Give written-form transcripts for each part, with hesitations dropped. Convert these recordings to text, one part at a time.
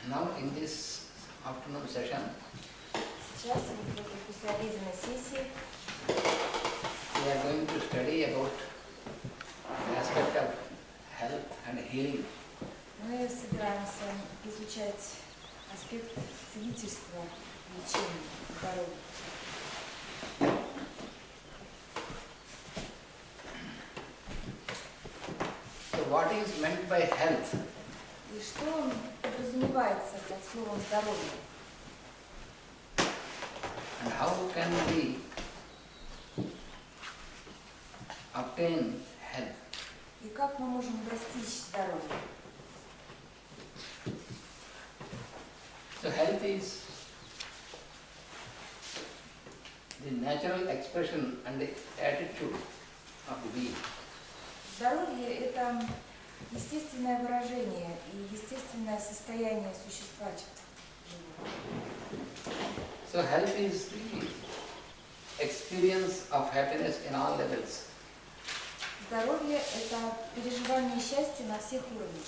Now in this afternoon session, Сейчас, после обеденной сессии, we are going to study about the aspect of health and healing. мы собираемся изучать аспект целительства, лечения, здоровья. So what is meant by health? И что подразумевается под словом здоровье? And how can we obtain health? И как мы можем достичь здоровья? So health is the natural expression and the attitude of the being. Здоровье – это естественное выражение и естественное состояние существа. So health is the experience of happiness in all levels. Здоровье – это переживание счастья на всех уровнях.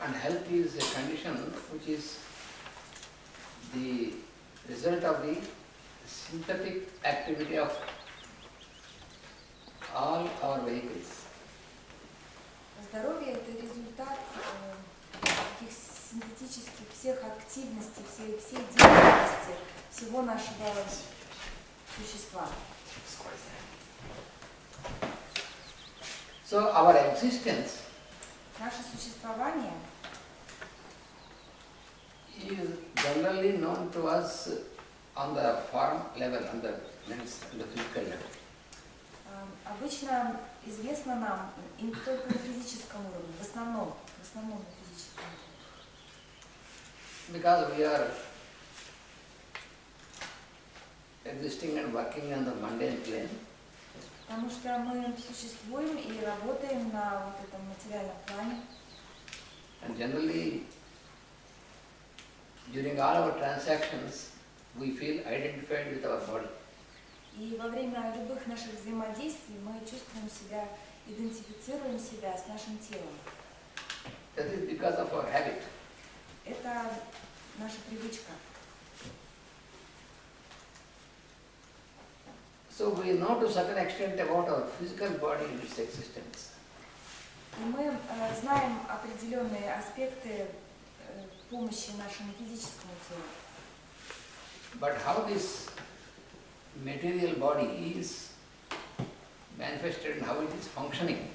And health is a condition which is the result of the synthetic activity of all our vehicles. Здоровье – это результат таких синтетических всех активностей, всей деятельности всего нашего существа. So our existence Наше существование is generally known to us on the form level, on the physical level. Обычно известно нам и только на физическом уровне, в основном на физическом уровне. Because we are existing and working on the mundane plane, Потому что мы существуем и работаем на вот этом материальном плане. and generally during all our transactions we feel identified with our body. И во время любых наших взаимодействий мы чувствуем себя, идентифицируем себя с нашим телом. That is because of our habit. Это наша привычка. So we know to a certain extent about our physical body and its existence. И мы знаем определенные аспекты помощи нашему физическому телу. But how this material body is manifested and how it is functioning,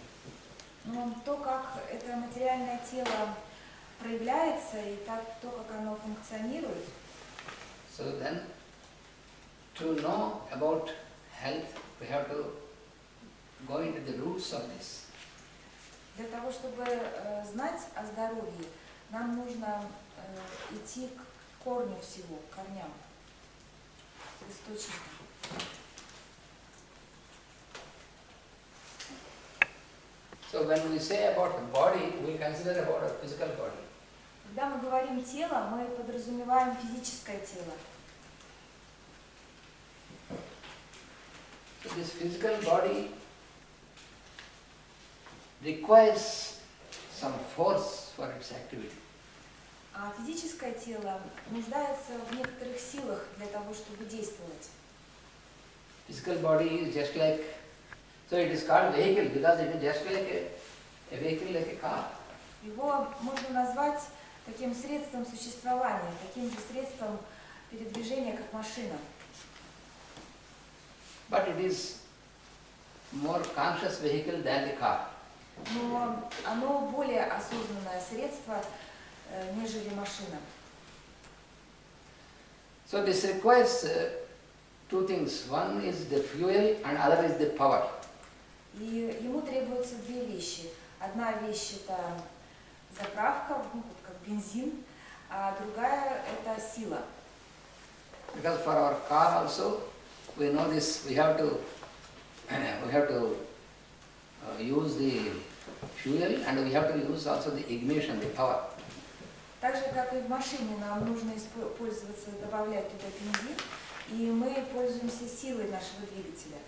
Но то, как это материальное тело проявляется и то, как оно функционирует, so then to know about health we have to go into the roots of this. для того, чтобы знать о здоровье, нам нужно идти к корню всего, к корням, к источнику. So when we say about the body, we consider about our physical body. Когда мы говорим тело, мы подразумеваем физическое тело. So this physical body requires some force for its activity. А физическое тело нуждается в некоторых силах для того, чтобы действовать. Physical body is just like, so it is called vehicle because it is just like a vehicle, like a car. Его можно назвать таким средством существования, таким же средством передвижения, как машина. But it is more conscious vehicle than the car. Но оно более осознанное средство, нежели машина. So this requires two things. One is the fuel and other is the power. И ему требуются две вещи. Одна вещь – это заправка, как бензин, а другая – это сила. Because for our car also, we know this, we have to use the fuel and we have to use also the ignition, the power. Так же, как и в машине, нам нужно пользоваться, добавлять туда бензин, и мы пользуемся силой нашего двигателя.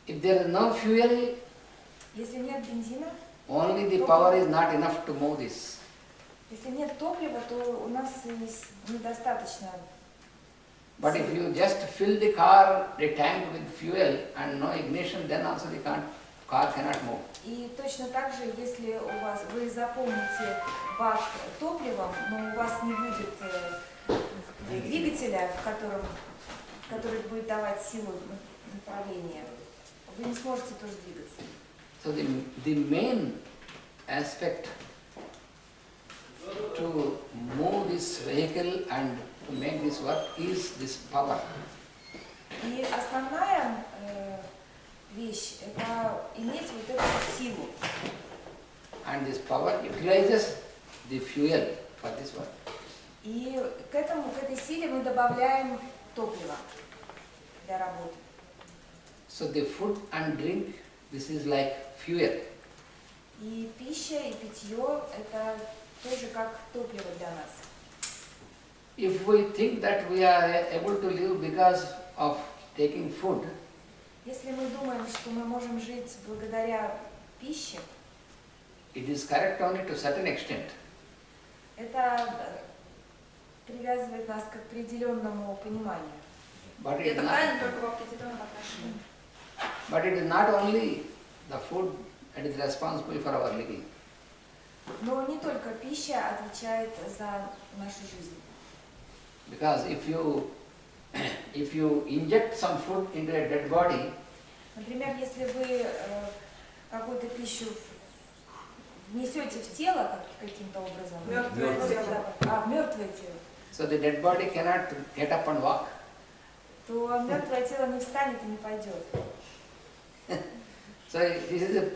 If there is no fuel, Если нет бензина, only the power is not enough to move this. если нет топлива, то у нас недостаточно. But if you just fill the car, the tank with fuel and no ignition, then also the car cannot move. И точно так же, если вы заполните бак топливом, но у вас не будет двигателя, который будет давать силу направления, вы не сможете тоже двигаться. So the main aspect to move this vehicle and to make this work is this power. И основная вещь – это иметь вот эту силу. And this power utilizes the fuel for this work. И к этой силе мы добавляем топливо для работы. So the food and drink, this is like fuel. И пища, и питье – это тоже как топливо для нас. If we think that we are able to live because of taking food, Если мы думаем, что мы можем жить благодаря пище, it is correct only to a certain extent. это привязывает нас к определенному пониманию. But it, Это is правильно not, только в определенном отношении. but it is not only the food that is responsible for our living. Но не только пища отвечает за нашу жизнь. Because if you inject some food into a dead body, Например, если вы какую-то пищу внесете в тело каким-то образом, Мертвое тело. в мертвое тело, so the dead body cannot get up and walk. то мертвое тело не встанет и не пойдет. So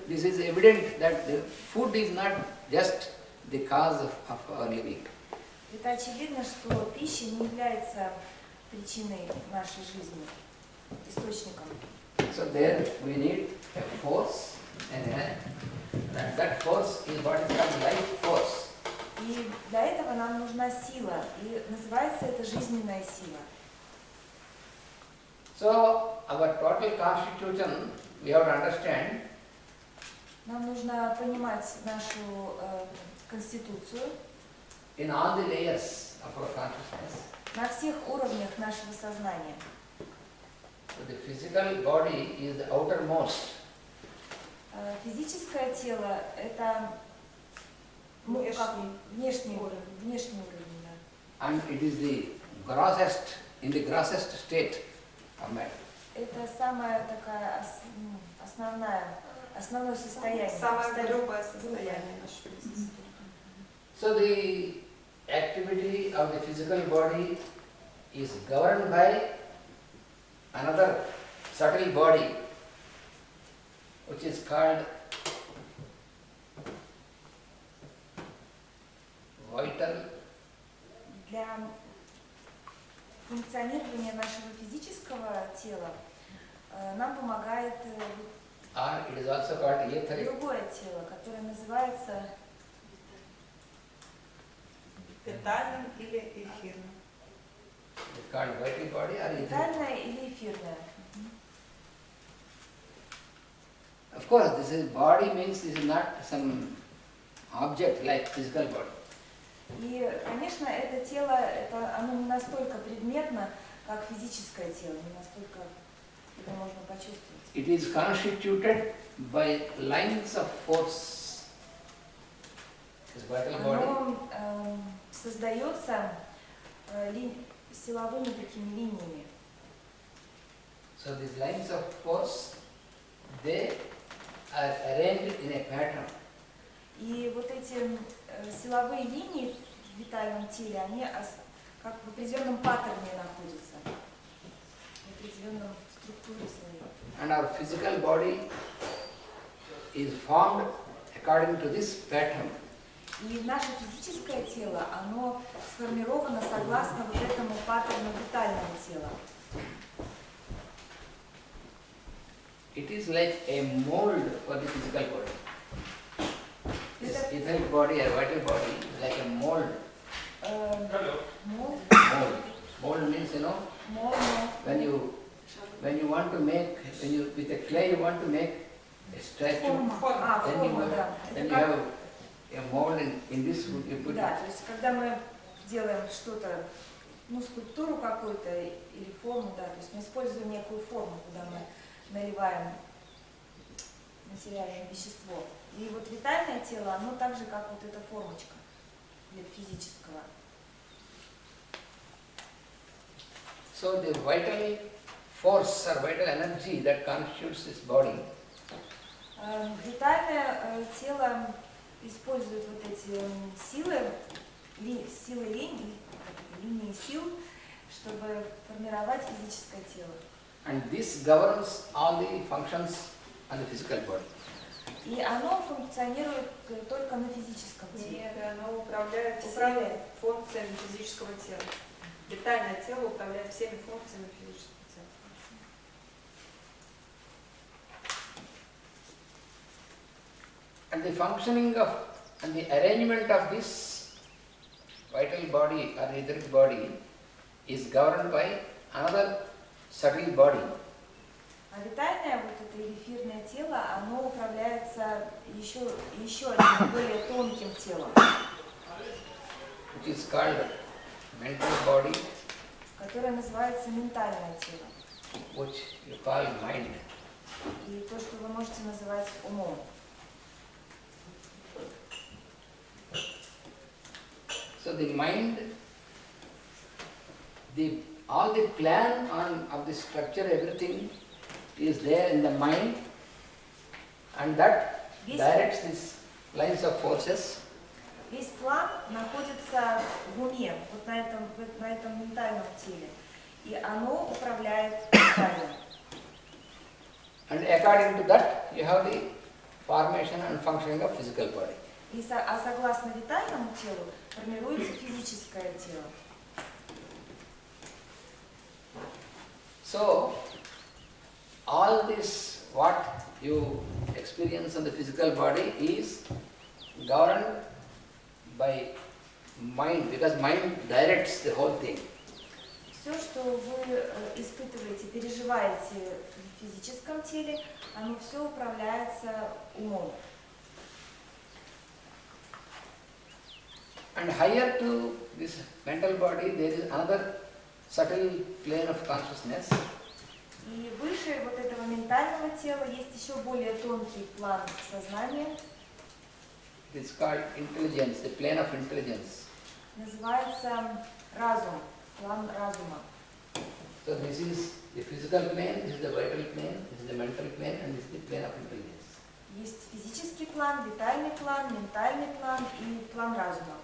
this is evident that the food is not just the cause of our living. Это очевидно, что пища не является причиной нашей жизни, источником. So there we need a force, and that force is what is called life force. И для этого нам нужна сила, и называется это жизненная сила. So our total constitution, we have to understand, Нам нужно понимать нашу конституцию in all the layers of our consciousness. на всех уровнях нашего сознания. So the physical body is the outermost, Физическое тело – это внешний уровень, да. and it is the grossest, in the grossest state of matter. Это самое такая основное состояние. Самое грубое состояние нашего естества. So the activity of the physical body is governed by another subtle body, which is called vital. Для функционирования нашего физического тела нам помогает Or it is also called etheric. другое тело, которое называется Питальным или эфирным. It's called vital body or etheric. витальное или эфирное. Of course, this is body means this is not some object like physical body. И, конечно, это тело, оно не настолько предметно, как физическое тело, не настолько это можно почувствовать. It is constituted by lines of force. This vital body. Оно создается силовыми такими линиями. So these lines of force, they are arranged in a pattern. И вот эти силовые линии в витальном теле, они как в определенном паттерне находятся, в определенном структуре своей. And our physical body is formed according to this pattern. И наше физическое тело, оно сформировано согласно вот этому паттерну витального тела. It is like a mold for the physical body. This etheric body or vital body is like a mold. Mold, Mold. Mold means, mold, when you when you want to make, when you with a clay you want to make a statue, А, then форма, да. then Это you как, have a mold in this wood, you put да, то есть когда мы делаем что-то, ну, скульптуру какую-то или форму, да, то есть мы используем некую форму, куда мы наливаем материальное вещество. И вот витальное тело, оно так же, как вот эта формочка для физического. So the vital force or vital energy that constitutes this body Витальное тело использует вот эти силы, силы линии сил, чтобы формировать физическое тело. and this governs all the functions on the physical body. И оно функционирует только на физическом теле. Нет, оно управляет всеми Управляет. функциями физического тела. Витальное тело управляет всеми функциями физического тела. And the functioning of and the arrangement of this vital body or etheric body is governed by another subtle body. А витальное, вот это эфирное тело, оно управляется еще одним более тонким телом, Which is called mental body, которое называется ментальное тело. which you call mind. И то, что вы можете называть умом. So the mind, all the plan of the structure, everything is there in the mind, and that directs these lines of forces. Весь план находится в уме, вот на этом ментальном теле. И оно управляет витальным. And according to that, you have the formation and functioning of physical body. А согласно витальному телу формируется физическое тело. So, all this, what you experience on the physical body is governed by mind, because mind directs the whole thing. Все, что вы испытываете, переживаете в физическом теле, оно все управляется умом. And higher to this mental body, there is another subtle plane of consciousness, И выше вот этого ментального тела есть еще более тонкий план сознания, it is called intelligence, the plane of intelligence. называется разум, план разума. So this is the physical plane, this is the vital plane, this is the mental plane, and this is the plane of intelligence. Есть физический план, витальный план, ментальный план и план разума.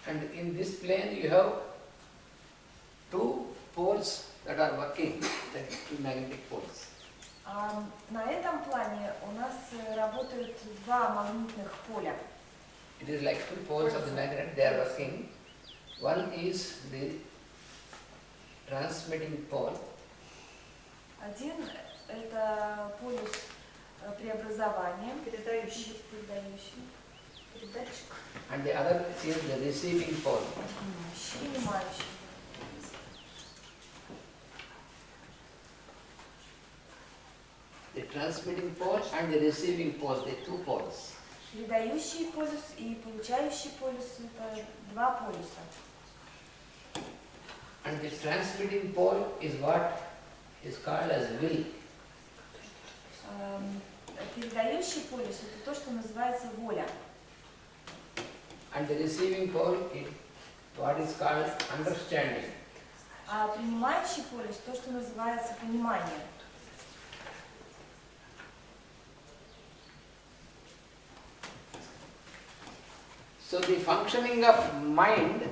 And in this plane you have two poles that are working, like two magnetic poles. На этом плане у нас работают два магнитных поля. It is like two poles of the magnet, they are working. One is the transmitting pole, Один – это полюс преобразования, Передающий. передатчик, and the other is the receiving pole. принимающий. The transmitting pole and the receiving pole, the two poles. Передающий полюс и получающий полюс – это два полюса. And the transmitting pole is what is called as will. Передающий полюс – это то, что называется воля. And the receiving pole is what is called understanding. А принимающий полюс – то, что называется понимание. So the functioning of mind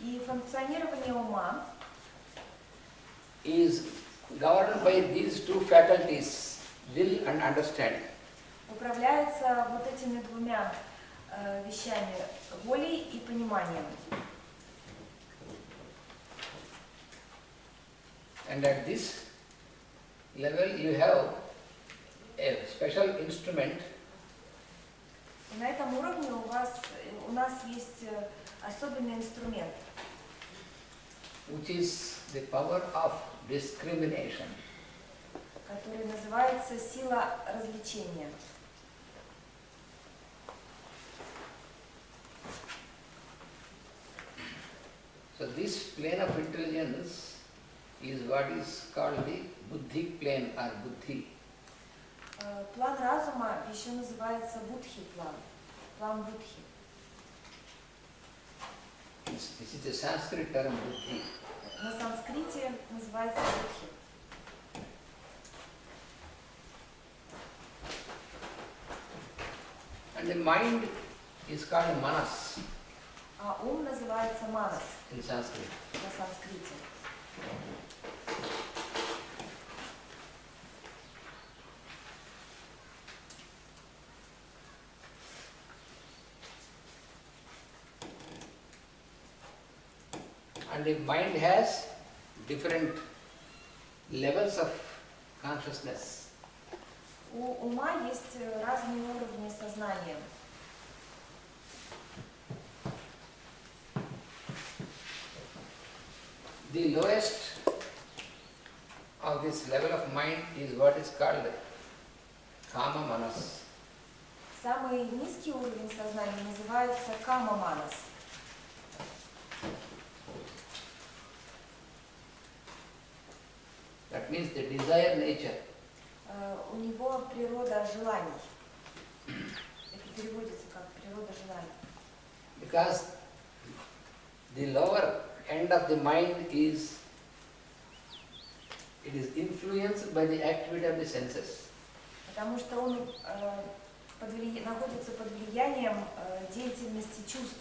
И функционирование ума is governed by these two faculties, will and understanding. управляется вот этими двумя вещами – волей и пониманием. And at this level you have a special instrument И на этом уровне у нас есть особенный инструмент, which is the power of discrimination. который называется сила развлечения. So this plane of intelligence is what is called the buddhi plane or buddhi. План разума еще называется будхи план, план будхи. This is a Sanskrit term buddhi. На санскрите называется будхи. And the mind is called manas А ум называется манас in Sanskrit. на санскрите. And the mind has different levels of consciousness. У ума есть разные уровни сознания. The lowest of this level of mind is what is called kama manas. Самый низкий уровень сознания называется кама манас. That means the desire nature. У него природа желаний. Это переводится как природа желаний. Because the lower end of the mind is influenced by the activity of the senses. Потому что он находится под влиянием деятельности чувств.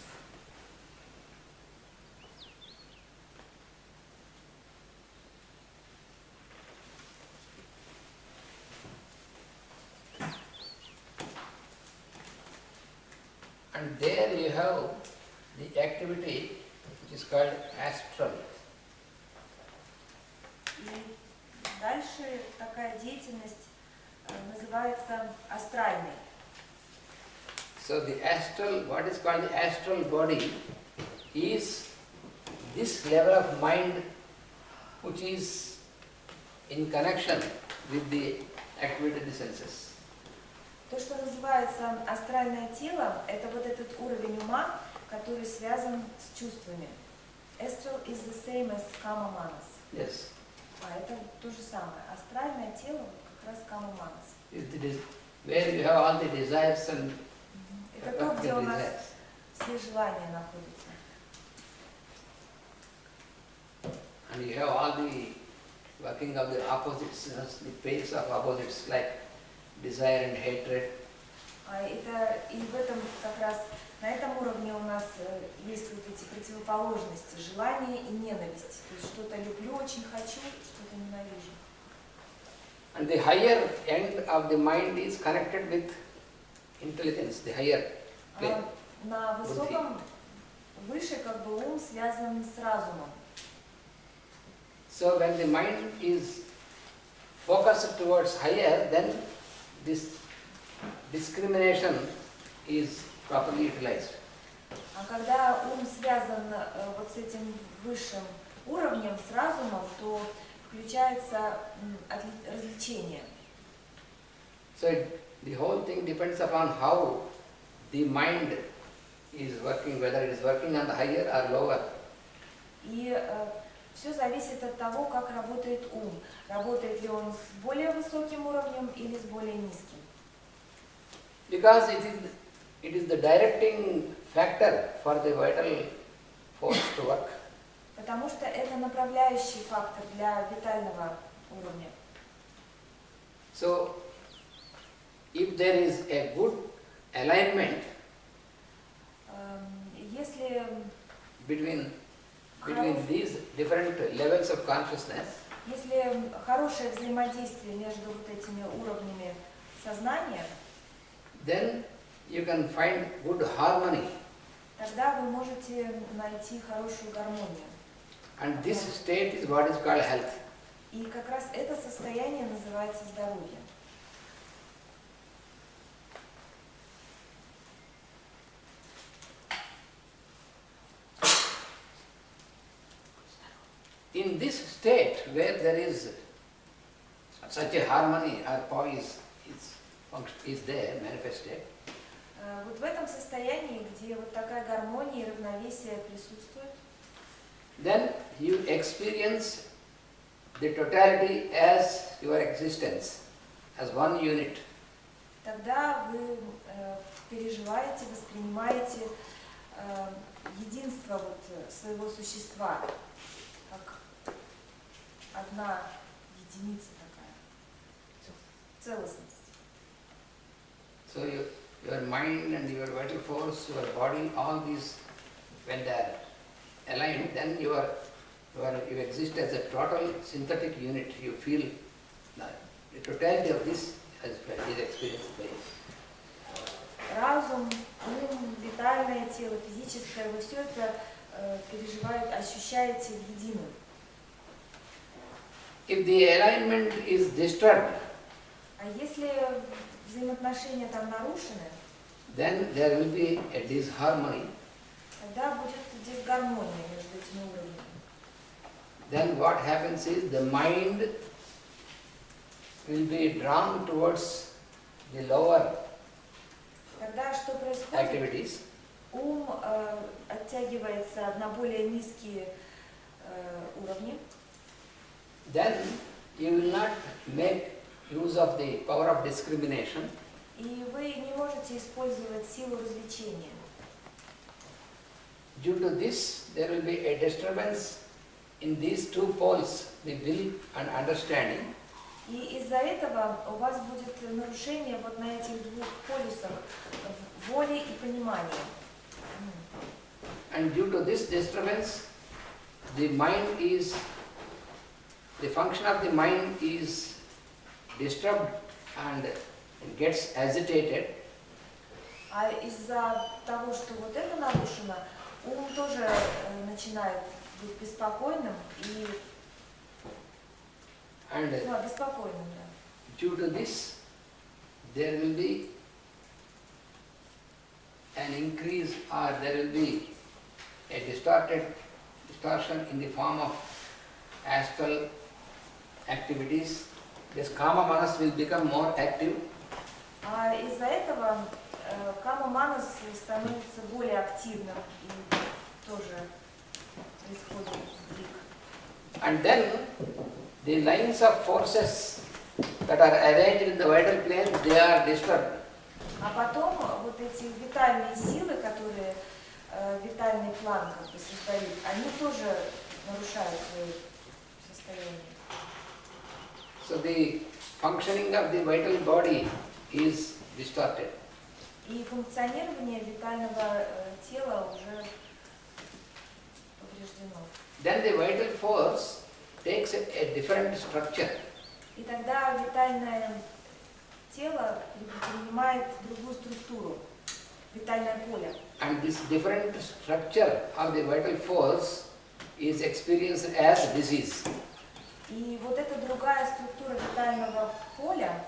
And there you have the activity which is called astral. И дальше такая деятельность называется астральной. So the astral, what is called the astral body is this level of mind which is in connection with the activity of the senses. То, что называется астральное тело, это вот этот уровень ума, который связан с чувствами. Astral is the same as kama manas. Yes. Это то же самое. Астральное тело как раз kama manas. Where you have all the desires and Это то, где у нас все желания находятся. And you have all the working of the opposites, the pace of opposites like desire and hatred. Это и в этом как раз на этом уровне у нас есть вот эти противоположности, желание и ненависть. То есть что-то люблю, очень хочу, что-то ненавижу. And the higher end of the mind is connected with intelligence, the higher plane. На высоком, выше как бы ум связан с разумом. So when the mind is focused towards higher, then this discrimination is properly utilized. А когда ум связан вот с этим высшим уровнем, с разумом, то включается развлечение. So the whole thing depends upon how the mind is working, whether it is working on the higher or lower. И все зависит от того, как работает ум. Работает ли он с более высоким уровнем или с более низким. Because it is the directing factor for the vital force to work. Потому что это направляющий фактор для витального уровня. So, if there is a good alignment Если between these different levels of consciousness, Если хорошее взаимодействие между вот этими уровнями сознания, then you can find good harmony. тогда вы можете найти хорошую гармонию. And this state is what is called health. И как раз это состояние называется здоровье. In this state where there is such a harmony or poise is there manifested, Вот в этом состоянии, где вот такая гармония и равновесие присутствует, then you experience the totality as your existence, as one unit. тогда вы переживаете, воспринимаете единство вот своего существа, как одна единица такая, целостность. So your mind and your vital force, your body, all these, when they are aligned, then you exist as a total synthetic unit. You feel the totality of this is experienced by you. Разум, ум, витальное тело, физическое, вы все это переживаете, ощущаете в едином. If the alignment is disturbed, А если взаимоотношения там нарушены, then there will be a disharmony. тогда будет дисгармония между этими уровнями. Then what happens is the mind will be drawn towards the lower Тогда что происходит? activities. Ум оттягивается на более низкие уровни. Then you will not make use of the power of discrimination. И вы не можете использовать силу развлечения. Due to this, there will be a disturbance in these two poles, the will and understanding. И из-за этого у вас будет нарушение вот на этих двух полюсах воли и понимания. And due to this disturbance, the function of the mind is disturbed and gets agitated. А из-за того, что вот это нарушено, ум тоже начинает быть беспокойным и беспокойным, да. Due to this, there will be an increase or there will be a distortion in the form of astral activities. This kama manas will become more active. А из-за этого кама манас становится более активным и тоже происходит сдвиг. And then the lines of forces that are arranged in the vital plane, they are disturbed. А потом вот эти витальные силы, которые витальный план как бы создают, они тоже нарушают свое состояние. So the functioning of the vital body is distorted. И функционирование витального тела уже повреждено. Then the vital force takes a different structure. И тогда витальное тело принимает другую структуру, витальное поле. And this different structure of the vital force is experienced as disease. И вот эта другая структура витального поля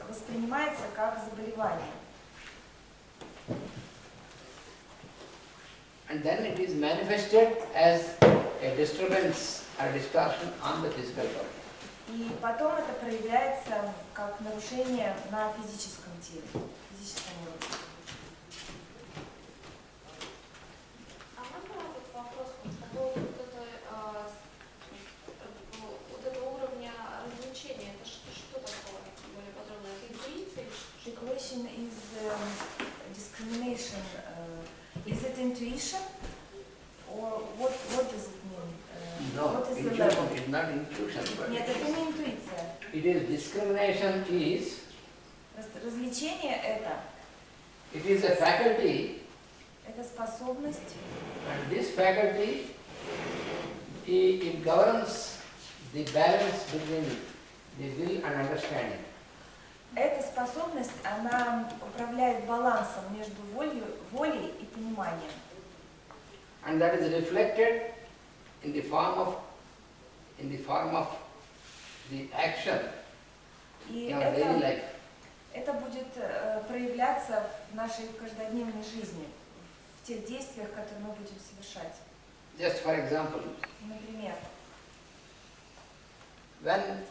воспринимается как заболевание. And then it is manifested as a disturbance or distortion on the physical body. И потом это проявляется как нарушение на физическом теле, физическом уровне. А можно вот вопрос по поводу вот этого уровня развлечения? Это что такое? Более подробно. Это интуиция? The question is discrimination. Is it intuition? Or what does it mean? No, What is the intuition level? is not intuition, but Нет, это не интуиция. it is discrimination is, Развлечение it is a faculty, это способность, and this faculty, it governs the balance between the will and understanding. эта способность, она управляет балансом между волей и пониманием. And that is reflected in the form of in the form of the action И in our daily life. это будет проявляться в нашей каждодневной жизни, в тех действиях, которые мы будем совершать. Just for example, Например, when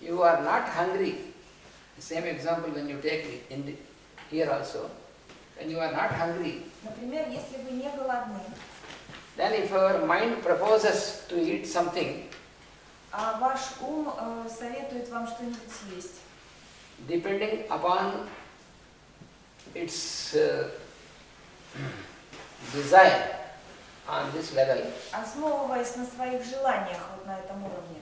you are not hungry, the same example when you take it in the, here also, when you are not hungry, например, если вы не голодны, then if our mind proposes to eat something, а ваш ум советует вам что-нибудь съесть, depending upon its desire on this level, основываясь на своих желаниях вот на этом уровне,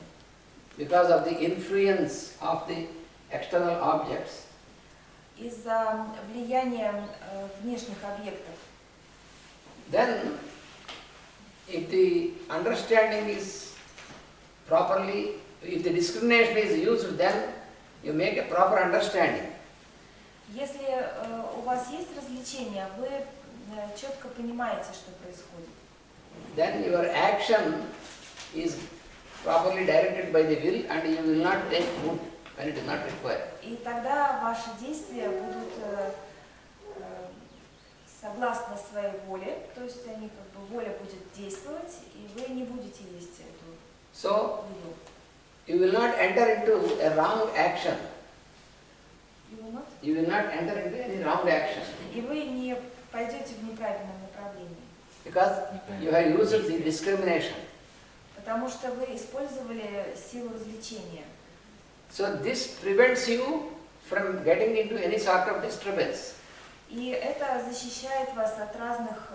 because of the influence of the external objects, из-за влияния внешних объектов, then if the understanding is properly, if the discrimination is used, then you make a proper understanding. если у вас есть развлечения, вы четко понимаете, что происходит. Then your action is properly directed by the will and you will not take food when it is not required. И тогда ваши действия будут согласно своей воле, то есть они как бы воля будет действовать, и вы не будете есть эту So еду. you will not enter into a wrong action. You will not? You will not enter into any wrong action И вы не пойдете в неправильном направлении, because you have used the discrimination. потому что вы использовали силу развлечения. So this prevents you from getting into any sort of disturbance. И это защищает вас от разных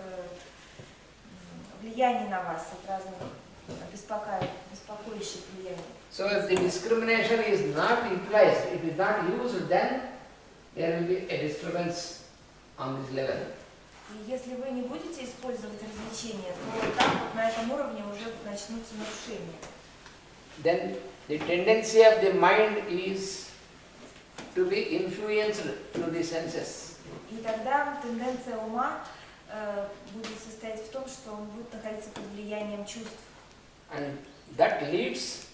влияний на вас, от разных беспокоящих влияний. So if the discrimination is not utilized, it is not used, then there will be a disturbance on this level. И если вы не будете использовать развлечения, то там вот на этом уровне уже начнутся нарушения. Then the tendency of the mind is to be influenced through the senses. И тогда тенденция ума будет состоять в том, что он будет находиться под влиянием чувств. And that leads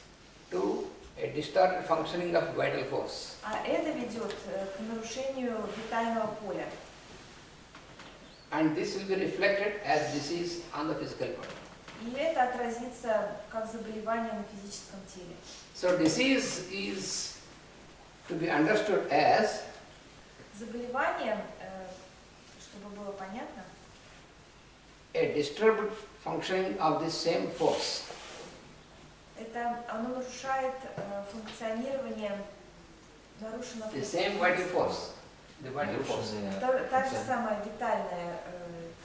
to a distorted functioning of vital force. А это ведет к нарушению витального поля. And this will be reflected as disease on the physical body. И это отразится как заболевание на физическом теле. So disease is to be understood as Заболевание, чтобы было понятно, a disturbed functioning of this same force. это оно нарушает функционирование, нарушено The same vital force. The vital force. та же самое витальное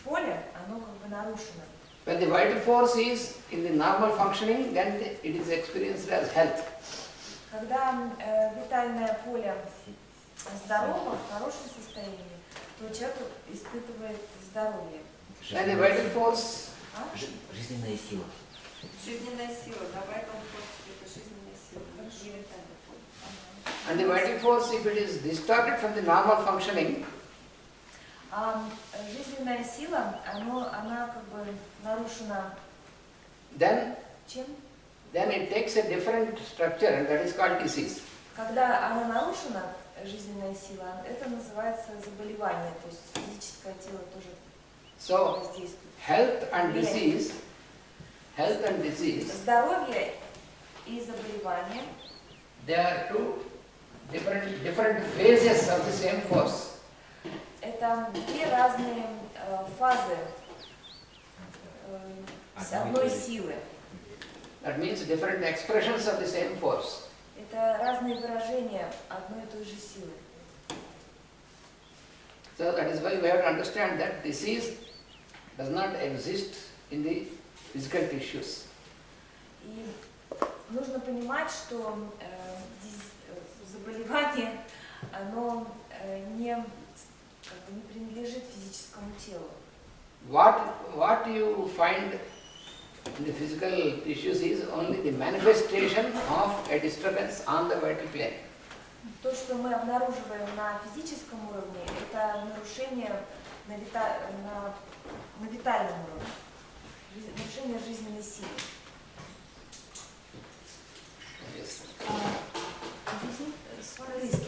поле, оно как бы нарушено. When the vital force is in the normal functioning, then it is experienced as health. Когда витальное поле здорово, в хорошем состоянии, то человек испытывает здоровье. And the vital force, Жизненная сила. Жизненная сила, да, поэтому это жизненная сила, не ментальный пол. and the vital force, if it is distorted from the normal functioning, А жизненная сила, она как бы нарушена then чем? it takes a different structure, and that is called disease. Когда она нарушена, жизненная сила, это называется заболевание, то есть физическое тело тоже So воздействует. health and disease, Здоровье и заболевание they are two different phases of the same force. это две разные фазы одной силы. That means different expressions of the same force. Это разные выражения одной и той же силы. So that is why we have to understand that disease does not exist in the physical tissues. И нужно понимать, что заболевание, оно не принадлежит физическому телу. What you find in the physical tissues is only the manifestation of a disturbance on the vital plane. То, что мы обнаруживаем на физическом уровне, это нарушение на витальном уровне, нарушение жизненной силы. Объясни? По-английски.